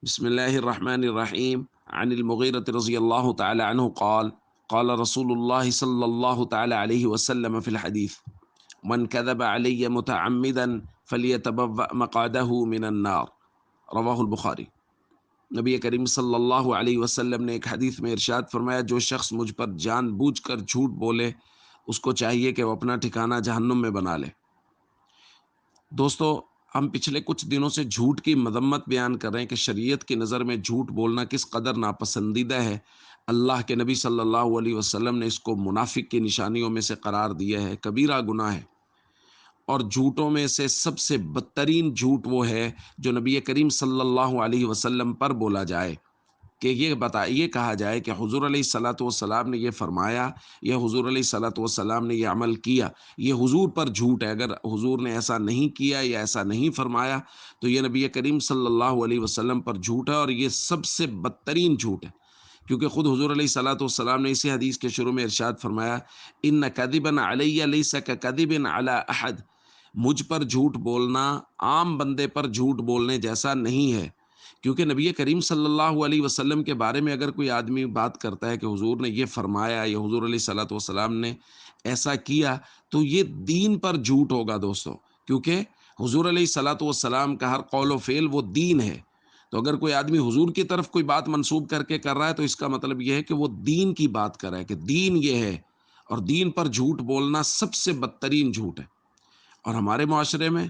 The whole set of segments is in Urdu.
بسم الله الرحمن الرحيم عن المغيرة رضي الله تعالى عنه قال قال رسول الله صلى الله تعالى عليه وسلم في الحديث من كذب علي متعمدا فليتبوأ مقعده من النار رواہ البخاری۔ نبی کریم صلی اللہ علیہ وسلم نے ایک حدیث میں ارشاد فرمایا، جو شخص مجھ پر جان بوجھ کر جھوٹ بولے اس کو چاہیے کہ وہ اپنا ٹھکانہ جہنم میں بنا لے۔ دوستو، ہم پچھلے کچھ دنوں سے جھوٹ کی مذمت بیان کر رہے ہیں کہ شریعت کی نظر میں جھوٹ بولنا کس قدر ناپسندیدہ ہے۔ اللہ کے نبی صلی اللہ علیہ وسلم نے اس کو منافق کی نشانیوں میں سے قرار دیا ہے، کبیرہ گناہ ہے۔ اور جھوٹوں میں سے سب سے بدترین جھوٹ وہ ہے جو نبی کریم صلی اللہ علیہ وسلم پر بولا جائے، کہ یہ کہا جائے کہ حضور علیہ الصلاۃ والسلام نے یہ فرمایا، یا حضور علیہ الصلاۃ والسلام نے یہ عمل کیا۔ یہ حضور پر جھوٹ ہے۔ اگر حضور نے ایسا نہیں کیا یا ایسا نہیں فرمایا تو یہ نبی کریم صلی اللہ علیہ وسلم پر جھوٹ ہے، اور یہ سب سے بدترین جھوٹ ہے، کیونکہ خود حضور علیہ الصلاۃ والسلام نے اسی حدیث کے شروع میں ارشاد فرمایا، ان کذبا علی لیس کذب علی احد، مجھ پر جھوٹ بولنا عام بندے پر جھوٹ بولنے جیسا نہیں ہے۔ کیونکہ نبی کریم صلی اللہ علیہ وسلم کے بارے میں اگر کوئی آدمی بات کرتا ہے کہ حضور نے یہ فرمایا یا حضور علیہ الصلاۃ والسلام نے ایسا کیا، تو یہ دین پر جھوٹ ہوگا دوستو، کیونکہ حضور علیہ الصلاۃ والسلام کا ہر قول و فعل وہ دین ہے۔ تو اگر کوئی آدمی حضور کی طرف کوئی بات منسوب کر کے کر رہا ہے تو اس کا مطلب یہ ہے کہ وہ دین کی بات کر رہا ہے، کہ دین یہ ہے، اور دین پر جھوٹ بولنا سب سے بدترین جھوٹ ہے۔ اور ہمارے معاشرے میں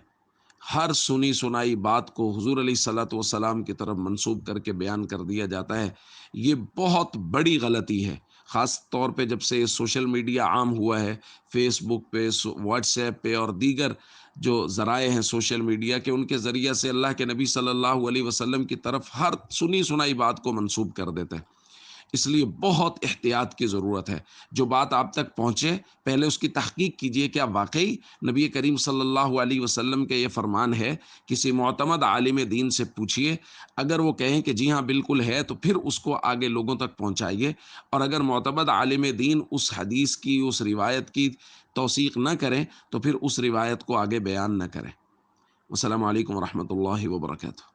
ہر سنی سنائی بات کو حضور علیہ الصلاۃ والسلام کی طرف منسوب کر کے بیان کر دیا جاتا ہے۔ یہ بہت بڑی غلطی ہے، خاص طور پہ جب سے سوشل میڈیا عام ہوا ہے، فیس بک پہ، واٹس ایپ پہ اور دیگر جو ذرائع ہیں سوشل میڈیا کے، ان کے ذریعے سے اللہ کے نبی صلی اللہ علیہ وسلم کی طرف ہر سنی سنائی بات کو منسوب کر دیتے ہیں۔ اس لیے بہت احتیاط کی ضرورت ہے۔ جو بات آپ تک پہنچے پہلے اس کی تحقیق کیجئے، کیا واقعی نبی کریم صلی اللہ علیہ وسلم کے یہ فرمان ہے؟ کسی معتمد عالم دین سے پوچھئے، اگر وہ کہیں کہ جی ہاں بالکل ہے تو پھر اس کو آگے لوگوں تک پہنچائیے، اور اگر معتمد عالم دین اس حدیث کی، اس روایت کی توثیق نہ کریں تو پھر اس روایت کو آگے بیان نہ کریں۔ السلام علیکم ورحمۃ اللہ وبرکاتہ۔